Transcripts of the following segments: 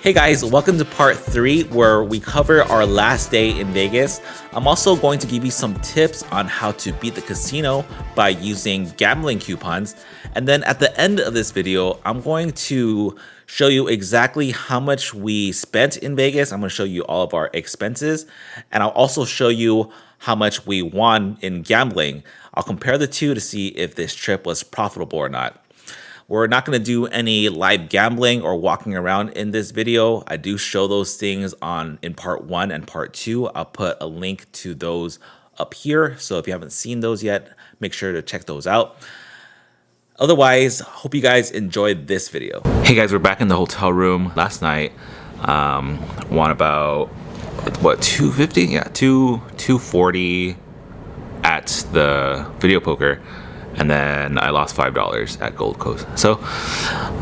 Hey guys, welcome to part 3 where we cover our last day in Vegas. I'm also going to give you some tips on how to beat the casino by using gambling coupons. And then at the end of this video, I'm going to show you exactly how much we spent in Vegas. I'm going to show you all of our expenses, and I'll also show you how much we won in gambling. I'll compare the two to see if this trip was profitable or not. We're not going to do any live gambling or walking around in this video. I do show those things in part 1 and part 2. I'll put a link to those up here. So if you haven't seen those yet, make sure to check those out. Otherwise, hope you guys enjoyed this video. Hey guys, we're back in the hotel room. Last night, won about, what, $250? Yeah, $240 at the video poker. And then I lost $5 at Gold Coast. So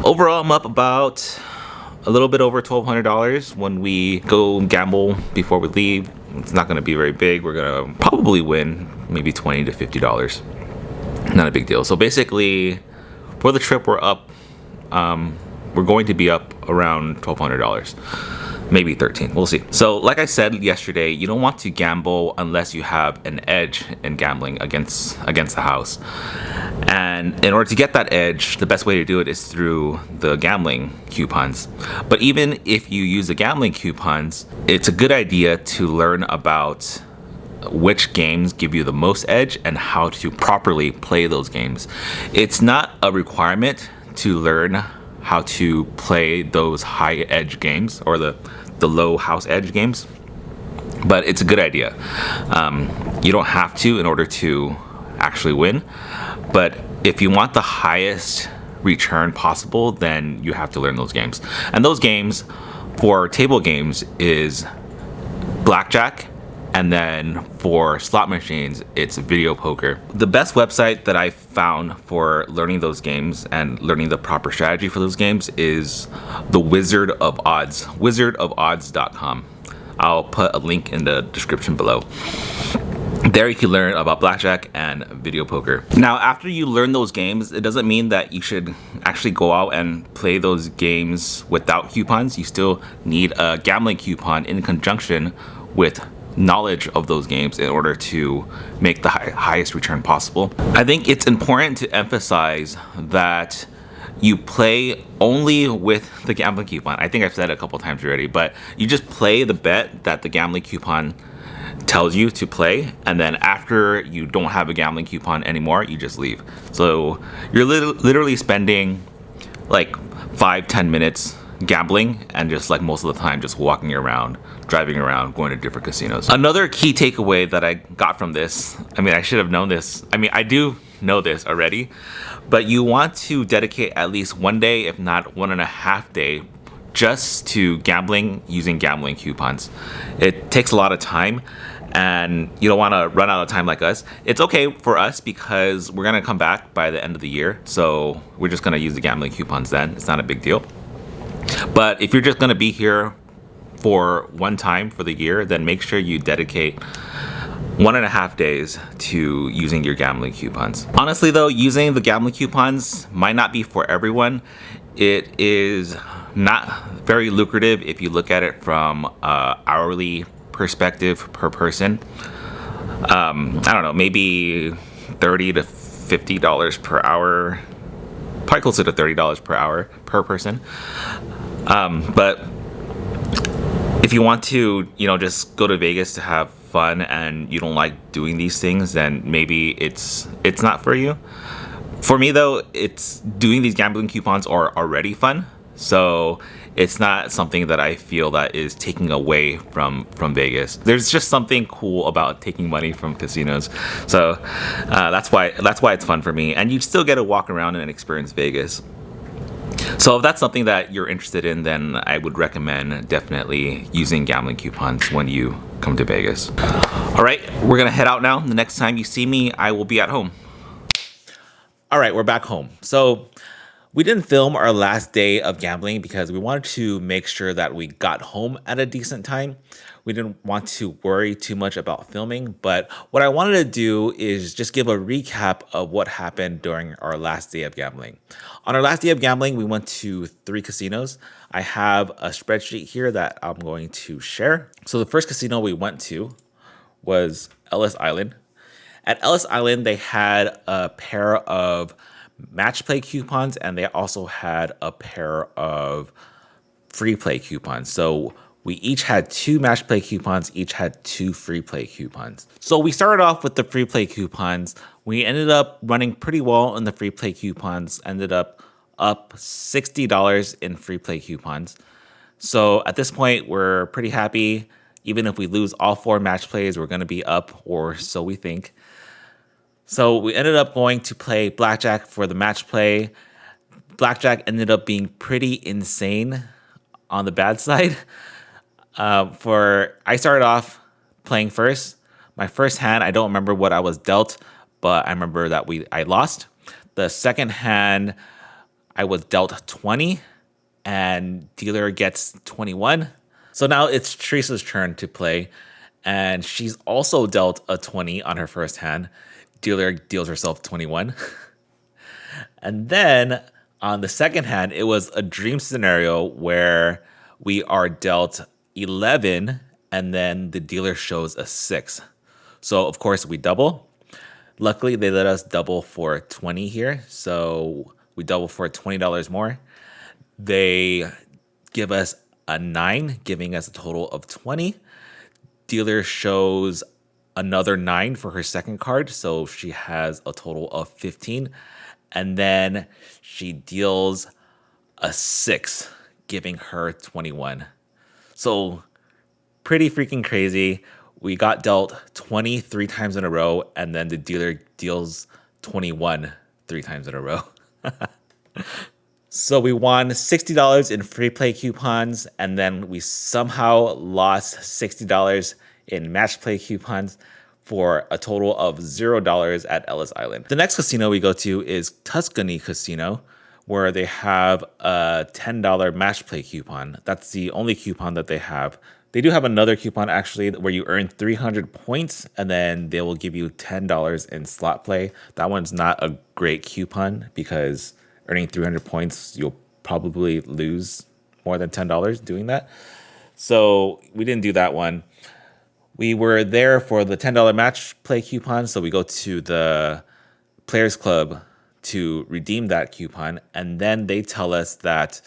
overall, I'm up about a little bit over $1,200 when we go gamble before we leave. It's not going to be very big. We're going to probably win maybe $20 to $50. Not a big deal. So basically, for the trip, we're up. We're going to be up around $1,200. Maybe 13, we'll see. So like I said yesterday, you don't want to gamble unless you have an edge in gambling against the house. And in order to get that edge, the best way to do it is through the gambling coupons. But even if you use the gambling coupons, it's a good idea to learn about which games give you the most edge and how to properly play those games. It's not a requirement to learn how to play those high edge games or the low house edge games, but it's a good idea. You don't have to in order to actually win, but if you want the highest return possible, then you have to learn those games. And those games for table games is Blackjack, and then for slot machines, it's video poker. The best website that I found for learning those games and learning the proper strategy for those games is the Wizard of Odds, wizardofodds.com. I'll put a link in the description below. There you can learn about blackjack and video poker. Now, after you learn those games, it doesn't mean that you should actually go out and play those games without coupons. You still need a gambling coupon in conjunction with knowledge of those games in order to make the highest return possible. I think it's important to emphasize that you play only with the gambling coupon. I think I've said it a couple times already, but you just play the bet that the gambling coupon tells you to play, and then after you don't have a gambling coupon anymore, you just leave. So you're literally spending like 5-10 minutes gambling, and just like most of the time just walking around, driving around, going to different casinos. Another key takeaway that I got from this, I should have known this. I do know this already, but you want to dedicate at least one day, if not 1.5 days, just to gambling using gambling coupons. It takes a lot of time, and you don't want to run out of time like us. It's okay for us because we're gonna come back by the end of the year, so we're just gonna use the gambling coupons then. It's not a big deal. But if you're just going to be here for one time for the year, then make sure you dedicate 1.5 days to using your gambling coupons. Honestly though, using the gambling coupons might not be for everyone. It is not very lucrative if you look at it from an hourly perspective per person. I don't know, maybe $30 to $50 per hour. Probably closer to $30 per hour per person. But if you want to, just go to Vegas to have fun and you don't like doing these things, then maybe it's not for you. For me though, it's doing these gambling coupons are already fun. So it's not something that I feel that is taking away from Vegas. There's just something cool about taking money from casinos. So that's why it's fun for me. And you still get to walk around and experience Vegas. So if that's something that you're interested in, then I would recommend definitely using gambling coupons when you come to Vegas. All right, we're gonna head out now. The next time you see me, I will be at home. All right, we're back home. So We didn't film our last day of gambling because we wanted to make sure that we got home at a decent time. We didn't want to worry too much about filming, but what I wanted to do is just give a recap of what happened during our last day of gambling. On our last day of gambling, we went to 3 casinos. I have a spreadsheet here that I'm going to share. So the first casino we went to was Ellis Island. At Ellis Island, they had a pair of match play coupons and they also had a pair of free play coupons. So we each had 2 match play coupons, each had 2 free play coupons. So we started off with the free play coupons. We ended up running pretty well in the free play coupons, ended up $60 in free play coupons. So at this point, we're pretty happy. Even if we lose all 4 match plays, we're going to be up, or so we think. So we ended up going to play Blackjack for the match play. Blackjack ended up being pretty insane on the bad side. I started off playing first. My first hand, I don't remember what I was dealt, but I remember that I lost. The second hand, I was dealt 20, and dealer gets 21. So now it's Teresa's turn to play, and she's also dealt a 20 on her first hand. Dealer deals herself 21. And then on the second hand, it was a dream scenario where we are dealt 11 and then the dealer shows a 6. So of course we double. Luckily they let us double for 20 here. So we double for $20 more. They give us a 9, giving us a total of 20. Dealer shows another 9 for her second card, so she has a total of 15. And then she deals a 6, giving her 21. So pretty freaking crazy. We got dealt 20 3 times in a row, and then the dealer deals 21 3 times in a row. So we won $60 in free play coupons, and then we somehow lost $60 in match play coupons for a total of $0 at Ellis Island. The next casino we go to is Tuscany Casino, where they have a $10 match play coupon. That's the only coupon that they have. They do have another coupon actually where you earn 300 points and then they will give you $10 in slot play. That one's not a great coupon because earning 300 points, you'll probably lose more than $10 doing that. So we didn't do that one. We were there for the $10 match play coupon. So we go to the Players Club to redeem that coupon. And then they tell us that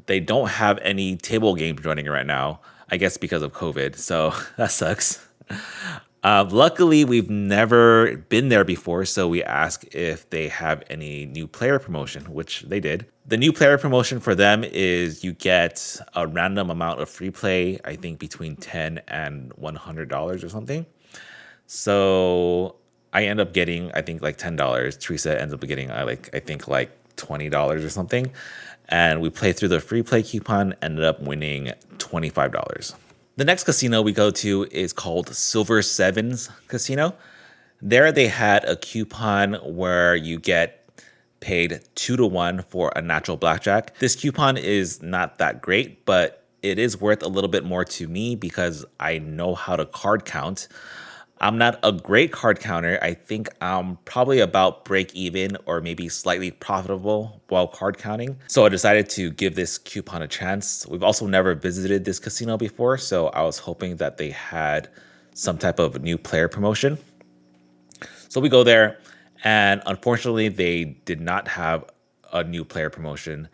they don't have any table games running right now, I guess because of COVID. So that sucks. Luckily, we've never been there before, so we asked if they have any new player promotion, which they did. The new player promotion for them is you get a random amount of free play, I think between $10 and $100 or something. So I end up getting, I think like $10. Teresa ends up getting, I think like $20 or something. And we played through the free play coupon, ended up winning $25. The next casino we go to is called Silver Sevens Casino. There they had a coupon where you get paid 2 to 1 for a natural blackjack. This coupon is not that great, but it is worth a little bit more to me because I know how to card count. I'm not a great card counter. I think I'm probably about break even or maybe slightly profitable while card counting. So I decided to give this coupon a chance. We've also never visited this casino before, so I was hoping that they had some type of new player promotion. So we go there, and unfortunately, they did not have a new player promotion.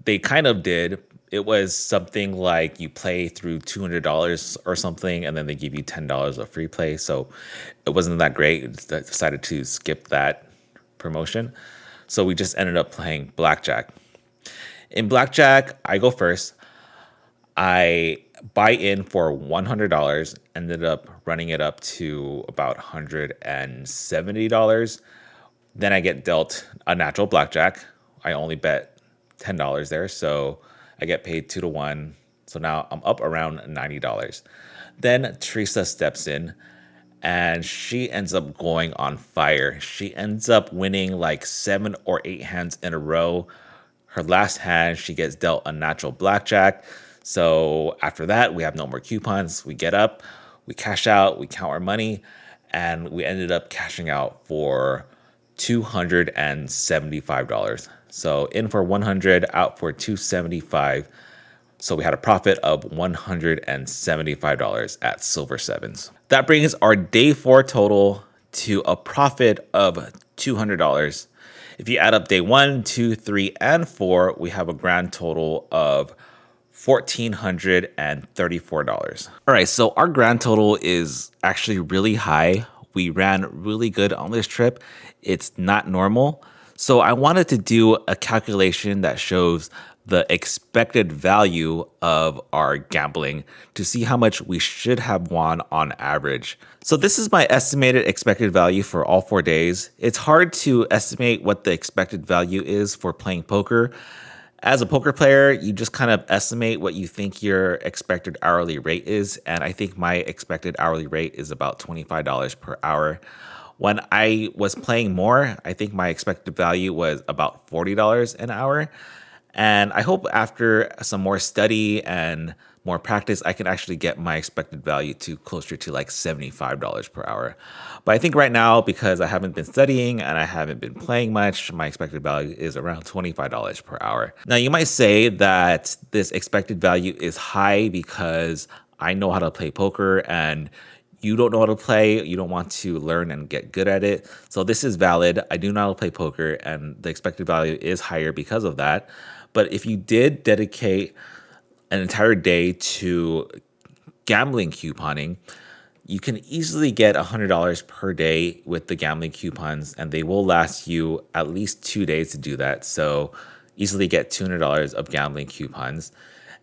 They kind of did. It was something like you play through $200 or something, and then they give you $10 of free play. So it wasn't that great. I decided to skip that promotion. So we just ended up playing Blackjack. In Blackjack, I go first. I buy in for $100, ended up running it up to about $170. Then I get dealt a natural blackjack. I only bet $10 there, so I get paid 2 to 1. So now I'm up around $90. Then Teresa steps in and she ends up going on fire. She ends up winning like 7 or 8 hands in a row. her last hand, she gets dealt a natural blackjack. So after that, we have no more coupons. We get up, we cash out, we count our money, and we ended up cashing out for $275. So in for 100, out for 275. So we had a profit of $175 at Silver Sevens. That brings our day 4 total to a profit of $200. If you add up day 1, 2, 3, and 4, we have a grand total of $1,434. All right, so our grand total is actually really high. We ran really good on this trip. It's not normal. So I wanted to do a calculation that shows the expected value of our gambling to see how much we should have won on average. So this is my estimated expected value for all 4 days. It's hard to estimate what the expected value is for playing poker. As a poker player, you just kind of estimate what you think your expected hourly rate is. And I think my expected hourly rate is about $25 per hour. When I was playing more, I think my expected value was about $40 an hour. And I hope after some more study and more practice, I can actually get my expected value to closer to like $75 per hour. But I think right now, because I haven't been studying and I haven't been playing much, my expected value is around $25 per hour. Now, you might say that this expected value is high because I know how to play poker and you don't know how to play, you don't want to learn and get good at it. So this is valid. I do know how to play poker and the expected value is higher because of that. But if you did dedicate an entire day to gambling couponing, you can easily get $100 per day with the gambling coupons, and they will last you at least 2 days to do that. So easily get $200 of gambling coupons.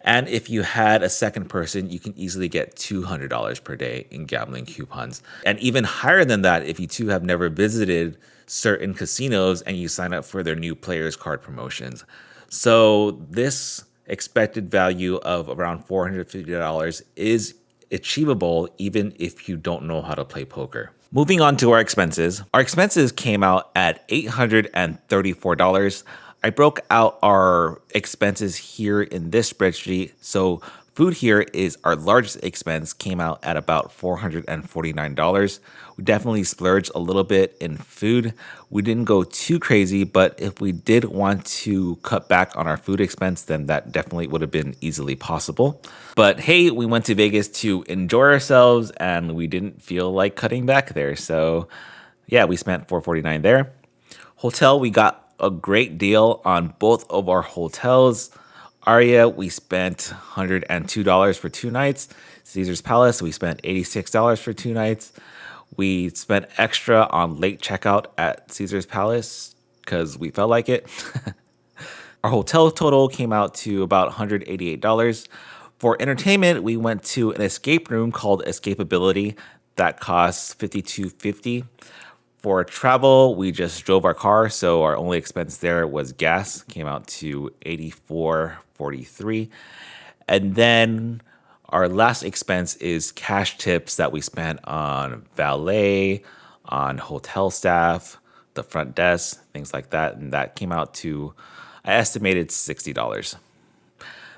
And if you had a second person, you can easily get $200 per day in gambling coupons. And even higher than that, if you two have never visited certain casinos and you sign up for their new players card promotions. So this expected value of around $450 is achievable even if you don't know how to play poker. Moving on to our expenses. Our expenses came out at $834. I broke out our expenses here in this spreadsheet. So food here is our largest expense, came out at about $449. We definitely splurged a little bit in food. We didn't go too crazy, but if we did want to cut back on our food expense, then that definitely would have been easily possible. But hey, we went to Vegas to enjoy ourselves and we didn't feel like cutting back there. So yeah, we spent $449 there. Hotel, we got a great deal on both of our hotels. Aria, we spent $102 for 2 nights. Caesar's Palace, we spent $86 for 2 nights. We spent extra on late checkout at Caesar's Palace because we felt like it. Our hotel total came out to about $188. For entertainment, we went to an escape room called Escapability that costs $52.50. For travel, we just drove our car, so our only expense there was gas, came out to $84.43. And then our last expense is cash tips that we spent on valet, on hotel staff, the front desk, things like that. And that came out to, I estimated $60.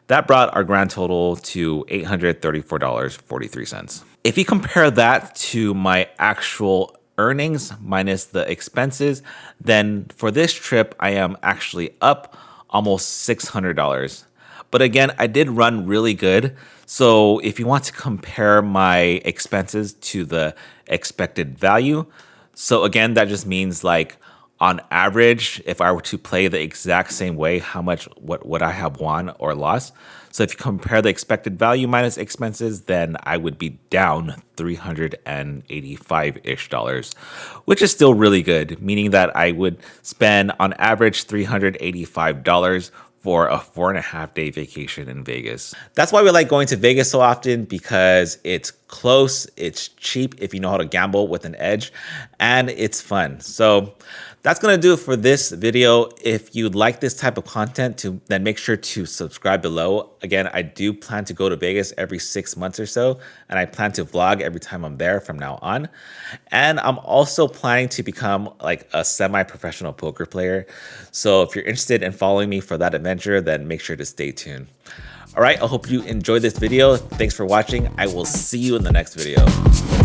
That brought our grand total to $834.43. If you compare that to my actual earnings minus the expenses, then for this trip, I am actually up almost $600. But again, I did run really good. So if you want to compare my expenses to the expected value, so again, that just means like on average, if I were to play the exact same way, how much, what would I have won or lost? So if you compare the expected value minus expenses, then I would be down $385-ish, which is still really good, meaning that I would spend on average $385 for a 4.5 day vacation in Vegas. That's why we like going to Vegas so often, because it's close, it's cheap if you know how to gamble with an edge, and it's fun. So that's gonna do it for this video. If you like this type of content, then make sure to subscribe below. Again, I do plan to go to Vegas every 6 months or so, and I plan to vlog every time I'm there from now on. And I'm also planning to become like a semi-professional poker player. So if you're interested in following me for that adventure, then make sure to stay tuned. All right, I hope you enjoyed this video. Thanks for watching. I will see you in the next video.